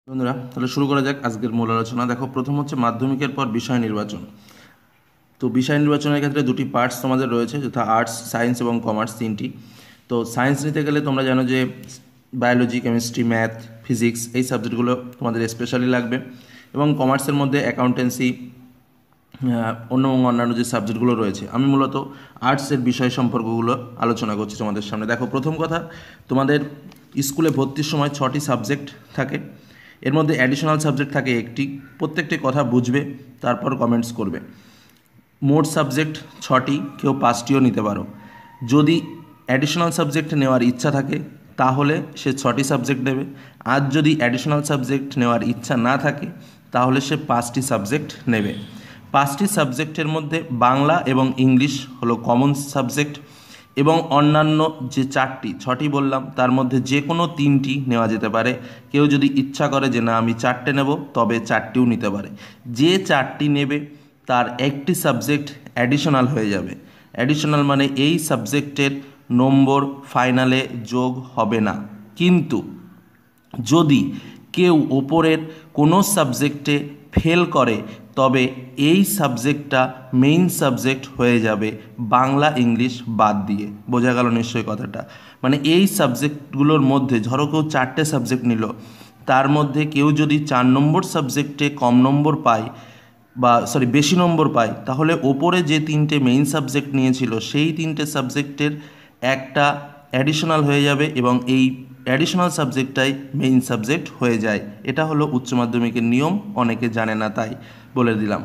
বন্ধুরা, তাহলে শুরু করা যাক আজকের মূল আলোচনা। দেখো, প্রথম হচ্ছে মাধ্যমিকের পর বিষয় নির্বাচন। তো বিষয় নির্বাচনের ক্ষেত্রে দুটি পার্টস তোমাদের রয়েছে, যথা আর্টস, সায়েন্স এবং কমার্স, তিনটি। তো সায়েন্স নিতে গেলে তোমরা জানো যে বায়োলজি, কেমিস্ট্রি, ম্যাথ, ফিজিক্স এই সাবজেক্টগুলো তোমাদের স্পেশালি লাগবে। এবং কমার্সের মধ্যে অ্যাকাউন্টেন্সি, অন্যান্য যে সাবজেক্টগুলো রয়েছে। আমি মূলত আর্টসের বিষয় সম্পর্কগুলো আলোচনা করছি তোমাদের সামনে। দেখো, প্রথম কথা, তোমাদের স্কুলে ভর্তির সময় 6টি সাবজেক্ট থাকে। এর মধ্যে অ্যাডিশনাল সাবজেক্ট থাকে একটি। প্রত্যেকটি কথা বুঝবে, তারপর কমেন্টস করবে। মোট সাবজেক্ট 6টি, কেউ 5টিও নিতে পারো। যদি অ্যাডিশনাল সাবজেক্ট নেওয়ার ইচ্ছা থাকে তাহলে সে 6টি সাবজেক্ট নেবে। আর যদি অ্যাডিশনাল সাবজেক্ট নেওয়ার ইচ্ছা না থাকে তাহলে সে 5টি সাবজেক্ট নেবে। 5টি সাবজেক্টের মধ্যে বাংলা এবং ইংলিশ হলো কমন সাবজেক্ট, এবং অন্যান্য যে 6টি বললাম তার মধ্যে যে কোনো 3টি নেওয়া যেতে পারে। কেউ যদি ইচ্ছা করে যে না আমি 4টে নেব, তবে 4টিও নিতে পারে। যে 4টি নেবে তার একটি সাবজেক্ট অ্যাডিশনাল হয়ে যাবে। অ্যাডিশনাল মানে এই সাবজেক্টের নম্বর ফাইনালে যোগ হবে না। কিন্তু যদি কেউ ওপরের কোনো সাবজেক্টে ফেল করে তবে এই সাবজেক্টটা মেইন সাবজেক্ট হয়ে যাবে, বাংলা ইংলিশ বাদ দিয়ে। বোঝা গেল নিশ্চয়ই কথাটা? মানে এই সাবজেক্টগুলোর মধ্যে ধরো কেউ 4টে সাবজেক্ট নিল, তার মধ্যে কেউ যদি 4 নম্বর সাবজেক্টে কম নম্বর পায় বা বেশি নম্বর পায়, তাহলে ওপরে যে 3টে মেইন সাবজেক্ট নিয়েছিল সেই 3টে সাবজেক্টের একটা অ্যাডিশনাল হয়ে যাবে এবং এই অ্যাডিশনাল সাবজেক্টটাই মেইন সাবজেক্ট হয়ে যায়। এটা হলো উচ্চ মাধ্যমিকের নিয়ম, অনেকে জানে না তাই বলে দিলাম।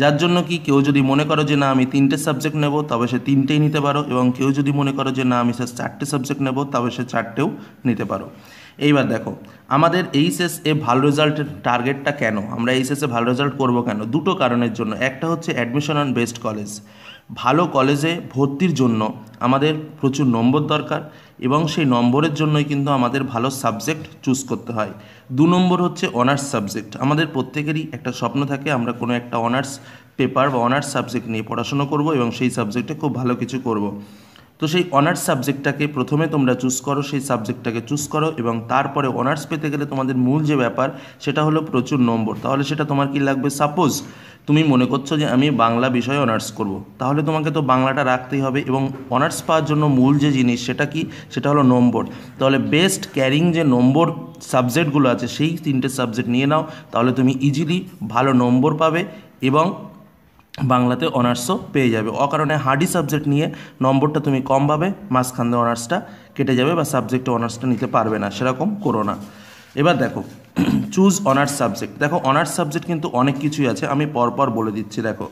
যার জন্য কি, কেউ যদি মনে করো যে না আমি 3টে সাবজেক্ট নেব, তবে সে 3টেই নিতে পারো, এবং কেউ যদি মনে করো যে না আমি স্যার 4টে সাবজেক্ট নেব, তবে সে 4টেও নিতে পারো। এইবার দেখো, আমাদের এইচএসে ভালো রেজাল্টের টার্গেটটা কেন, আমরা এইচএসে ভালো রেজাল্ট করব কেন? দুটো কারণের জন্য। একটা হচ্ছে অ্যাডমিশন অন বেস্ট কলেজ। ভালো কলেজে ভর্তির জন্য আমাদের প্রচুর নম্বর দরকার, এবং সেই নম্বরের জন্যই কিন্তু আমাদের ভালো সাবজেক্ট চুজ করতে হয়। 2 নম্বর হচ্ছে অনার্স সাবজেক্ট। আমাদের প্রত্যেকেরই একটা স্বপ্ন থাকে আমরা কোনো একটা অনার্স পেপার বা অনার্স সাবজেক্ট নিয়ে পড়াশোনা করব এবং সেই সাবজেক্টে খুব ভালো কিছু করব। তো সেই অনার্স সাবজেক্টটাকে প্রথমে তোমরা চুজ করো, সেই সাবজেক্টটাকে চুজ করো, এবং তারপরে অনার্স পেতে গেলে তোমাদের মূল যে ব্যাপার সেটা হলো প্রচুর নম্বর। তাহলে সেটা তোমার কি লাগবে? সাপোজ তুমি মনে করছো যে আমি বাংলা বিষয়ে অনার্স করব, তাহলে তোমাকে তো বাংলাটা রাখতেই হবে, এবং অনার্স পাওয়ার জন্য মূল যে জিনিস সেটা কি, সেটা হলো নম্বর। তাহলে বেস্ট ক্যারিং যে নম্বর সাবজেক্টগুলো আছে সেই 3টে সাবজেক্ট নিয়ে নাও, তাহলে তুমি ইজিলি ভালো নম্বর পাবে এবং বাংলাতে অনার্সও পেয়ে যাবে। অকারণে হার্ডি সাবজেক্ট নিয়ে নম্বরটা তুমি কম পাবে, মাঝখান দিয়ে অনার্সটা কেটে যাবে বা সাবজেক্টে অনার্সটা নিতে পারবে না, সেরকম করো না। এবার দেখো, চুজ অনার্স সাবজেক্ট। দেখো, অনার্স সাবজেক্ট কিন্তু অনেক কিছুই আছে, আমি পরপর বলে দিচ্ছি। দেখো,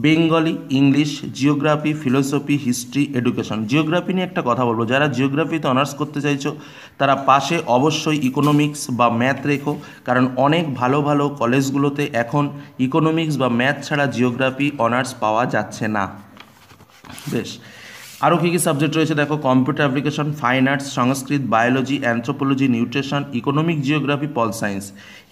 Bengali, English, geography, philosophy, history, education. Geography নিয়ে একটা কথা বলবো, যারা জিওগ্রাফিতে অনার্স করতে চাইছো তারা পাশে অবশ্যই ইকোনমিক্স বা ম্যাথ রেখো, কারণ অনেক ভালো ভালো কলেজগুলোতে এখন ইকোনমিক্স বা ম্যাথ ছাড়া জিওগ্রাফি অনার্স পাওয়া যাচ্ছে না। বেশ, আরও কী কী সাবজেক্ট রয়েছে দেখো, computer application, fine arts, Sanskrit, biology, anthropology, nutrition, economic, geography, pol science.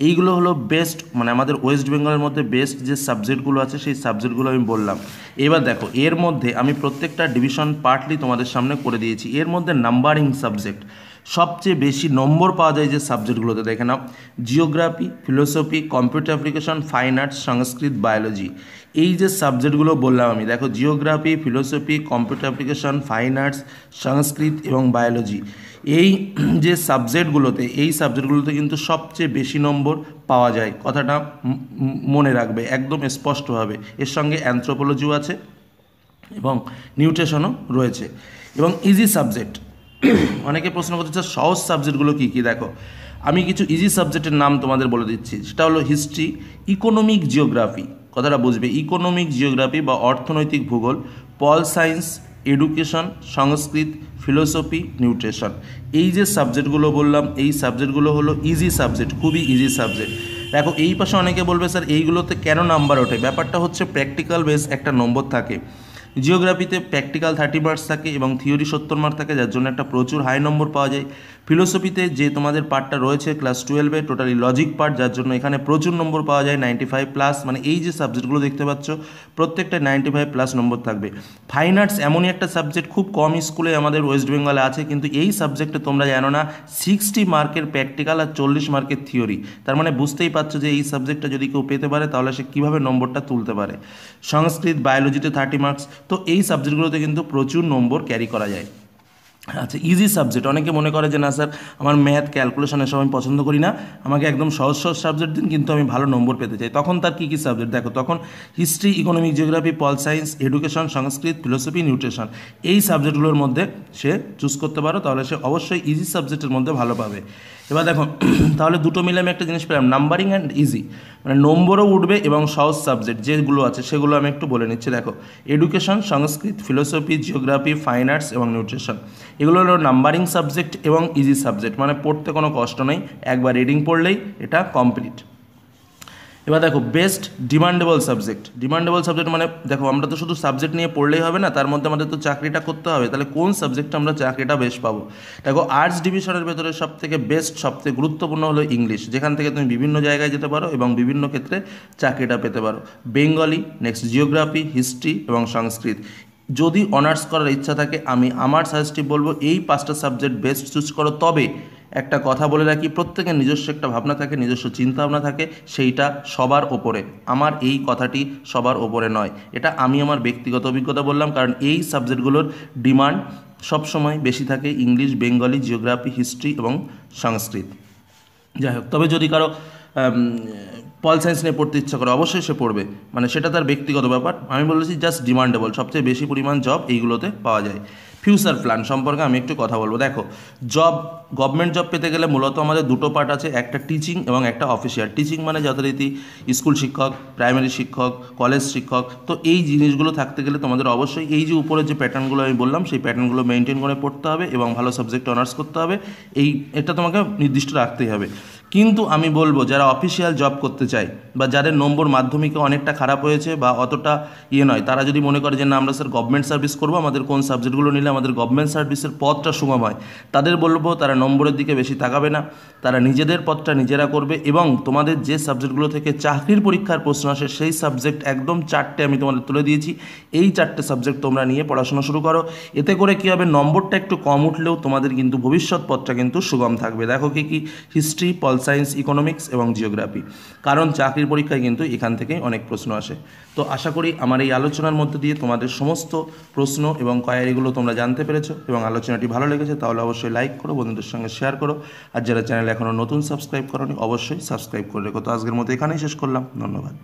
এইগুলো হলো বেস্ট, মানে আমাদের ওয়েস্ট বেঙ্গলের মধ্যে বেস্ট যে সাবজেক্টগুলো আছে সেই সাবজেক্টগুলো আমি বললাম। এবার দেখো, এর মধ্যে আমি প্রত্যেকটা ডিভিশন পার্টলি তোমাদের সামনে করে দিয়েছি। এর মধ্যে নাম্বারিং সাবজেক্ট, সবচেয়ে বেশি নম্বর পাওয়া যায় যে সাবজেক্টগুলোতে দেখে নাও, geography, philosophy, computer application, fine arts, Sanskrit, biology. এই যে সাবজেক্টগুলো বললাম আমি, দেখো geography, philosophy, computer application, fine arts, Sanskrit এবং বায়োলজি, এই যে সাবজেক্টগুলোতে, এই সাবজেক্টগুলোতে কিন্তু সবচেয়ে বেশি নম্বর পাওয়া যায়। কথাটা মনে রাখবে একদম স্পষ্টভাবে। এর সঙ্গে অ্যানথ্রোপোলজিও আছে এবং নিউট্রিশনও রয়েছে। এবং ইজি সাবজেক্ট, অনেকে প্রশ্ন করতে চায় সহজ সাবজেক্টগুলো কী কী। দেখো, আমি কিছু ইজি সাবজেক্টের নাম তোমাদের বলে দিচ্ছি। সেটা হলো হিস্ট্রি, ইকোনমিক, জিওগ্রাফি, কথাটা বুঝবে, ইকোনমিক, জিওগ্রাফি বা অর্থনৈতিক ভূগোল, পল science, education, Sanskrit, philosophy, nutrition. এই যে সাবজেক্টগুলো বললাম এই সাবজেক্টগুলো হলো ইজি সাবজেক্ট, খুবই ইজি সাবজেক্ট। দেখো, এই পাশে অনেকে বলবে স্যার এইগুলোতে কেন নাম্বার ওঠে? ব্যাপারটা হচ্ছে প্র্যাকটিক্যাল বেস একটা নম্বর থাকে। জিওগ্রাফিতে প্র্যাকটিক্যাল 30 মার্কস থাকে এবং থিওরি 70 মার্ক থাকে, যার জন্য একটা প্রচুর হাই নম্বর পাওয়া যায়। ফিলোসফিতে যে তোমাদের পার্টটা রয়েছে ক্লাস 12-এ টোটালি লজিক পার্ট, যার জন্য এখানে প্রচুর নম্বর পাওয়া যায় 95+, মানে এই যে সাবজেক্টগুলো দেখতে পাচ্ছ প্রত্যেকটা 95+ নম্বর থাকবে। ফাইন আর্টস এমনই একটা সাবজেক্ট খুব কম স্কুলে আমাদের ওয়েস্ট বেঙ্গলে আছে, কিন্তু এই সাবজেক্টে তোমরা জানো না 60 মার্কের প্র্যাকটিক্যাল আর 40 মার্কের থিওরি। তার মানে বুঝতেই পারছো যে এই সাবজেক্টটা যদি কেউ পেতে পারে তাহলে সে কীভাবে নম্বরটা তুলতে পারে। সংস্কৃত, বায়োলজিতে 30 মার্কস, তো এই সাবজেক্টগুলোতে কিন্তু প্রচুর নম্বর ক্যারি করা যায়। আচ্ছা, ইজি সাবজেক্ট, অনেকে মনে করে যে না স্যার আমার ম্যাথ ক্যালকুলেশন এসব আমি পছন্দ করি না, আমাকে একদম সহজ সহজ সাবজেক্ট দিন কিন্তু আমি ভালো নম্বর পেতে চাই। তখন তার কী কী সাবজেক্ট দেখো, তখন history, economic, geography, pol science, education, Sanskrit, philosophy, nutrition, এই সাবজেক্টগুলোর মধ্যে সে চুজ করতে পারো, তাহলে সে অবশ্যই ইজি সাবজেক্টের মধ্যে ভালো পাবে। এবার দেখো তাহলে দুটো মিলে আমি একটা জিনিস পেলাম, নাম্বারিং অ্যান্ড ইজি, মানে নম্বরও উঠবে এবং সহজ সাবজেক্ট যেগুলো আছে সেগুলো আমি একটু বলে নিচ্ছি। দেখো education, Sanskrit, philosophy, geography, fine arts এবং নিউট্রিশন, এগুলো হলো নাম্বারিং সাবজেক্ট এবং ইজি সাবজেক্ট, মানে পড়তে কোনো কষ্ট নেই, একবার রিডিং পড়লেই এটা কমপ্লিট। এবার দেখো best demandable subject. Demandable subject মানে দেখো আমরা তো শুধু সাবজেক্ট নিয়ে পড়লেই হবে না, তার মধ্যে আমাদের তো চাকরিটা করতে হবে, তাহলে কোন সাবজেক্টে আমরা চাকরিটা বেশ পাবো। দেখো আর্টস ডিভিশনের ভেতরে সবথেকে বেস্ট, সবথেকে গুরুত্বপূর্ণ হলো ইংলিশ, যেখান থেকে তুমি বিভিন্ন জায়গায় যেতে পারো এবং বিভিন্ন ক্ষেত্রে চাকরিটা পেতে পারো। বেঙ্গলি, নেক্সট জিওগ্রাফি, হিস্ট্রি এবং সংস্কৃত। যদি অনার্স করার ইচ্ছা থাকে আমি আমার সাজেস্টিভ বলবো এই 5টা সাবজেক্ট বেস্ট চুজ করো। তবে একটা কথা বলে রাখি, প্রত্যেকের নিজস্ব একটা ভাবনা থাকে, নিজস্ব চিন্তা ভাবনা থাকে, সেইটা সবার ওপরে, আমার এই কথাটি সবার ওপরে নয়, এটা আমি আমার ব্যক্তিগত অভিজ্ঞতা বললাম, কারণ এই সাবজেক্টগুলোর ডিমান্ড সবসময় বেশি থাকে, ইংলিশ, বেঙ্গলি, জিওগ্রাফি, হিস্ট্রি এবং সংস্কৃত। যাই হোক, তবে যদি কারো পল সায়েন্স নিয়ে পড়তে ইচ্ছা করে অবশ্যই সে পড়বে, মানে সেটা তার ব্যক্তিগত ব্যাপার। আমি বলেছি জাস্ট ডিমান্ডেবল, সবচেয়ে বেশি পরিমাণ জব এইগুলোতে পাওয়া যায়। ফিউচার প্ল্যান সম্পর্কে আমি একটু কথা বলবো। দেখো গভর্নমেন্ট জব পেতে গেলে মূলত আমাদের দুটো পার্ট আছে, একটা টিচিং এবং একটা অফিসিয়াল। টিচিং মানে যথারীতি স্কুল শিক্ষক, প্রাইমারি শিক্ষক, কলেজ শিক্ষক, তো এই জিনিসগুলো থাকতে গেলে তোমাদের অবশ্যই এই যে উপরে যে প্যাটার্নগুলো আমি বললাম সেই প্যাটার্নগুলো মেনটেন করে পড়তে হবে এবং ভালো সাবজেক্ট অনার্স করতে হবে, এটা তোমাকে নির্দিষ্ট রাখতেই হবে। কিন্তু আমি বলবো যারা অফিসিয়াল জব করতে চায় বা যাদের নম্বর মাধ্যমিকে অনেকটা খারাপ হয়েছে বা অতটা নয়, তারা যদি মনে করে যে না আমরা স্যার গভর্নমেন্ট সার্ভিস করবো, আমাদের কোন সাবজেক্টগুলো নিলে আমাদের গভর্নমেন্ট সার্ভিসের পথটা সুগম হয়, তাদের বলবো তারা নম্বরের দিকে বেশি তাকাবে না, তারা নিজেদের পথটা নিজেরা করবে এবং তোমাদের যে সাবজেক্টগুলো থেকে চাকরির পরীক্ষার প্রশ্ন আসে সেই সাবজেক্ট একদম 4টে আমি তোমাদের তুলে দিয়েছি, এই 4টে সাবজেক্ট তোমরা নিয়ে পড়াশোনা শুরু করো। এতে করে কী হবে, নম্বরটা একটু কম উঠলেও তোমাদের কিন্তু ভবিষ্যৎ পথটা কিন্তু সুগম থাকবে। দেখো কি হিস্ট্রি, পল সায়েন্স, ইকোনমিক্স এবং জিওগ্রাফি, কারণ চাকরির পরীক্ষায় কিন্তু এখান থেকেই অনেক প্রশ্ন আসে। তো আশা করি আমার এই আলোচনার মধ্যে দিয়ে তোমাদের সমস্ত প্রশ্ন এবং কোয়ারিগুলো তোমরা জানতে পেরেছো এবং আলোচনাটি ভালো লেগেছে তাহলে অবশ্যই লাইক করো, বন্ধুদের সঙ্গে শেয়ার করো, আর যারা চ্যানেল এখনও নতুন সাবস্ক্রাইব করোনি অবশ্যই সাবস্ক্রাইব করে রেখো। তো আজকের মতো এখানেই শেষ করলাম, ধন্যবাদ।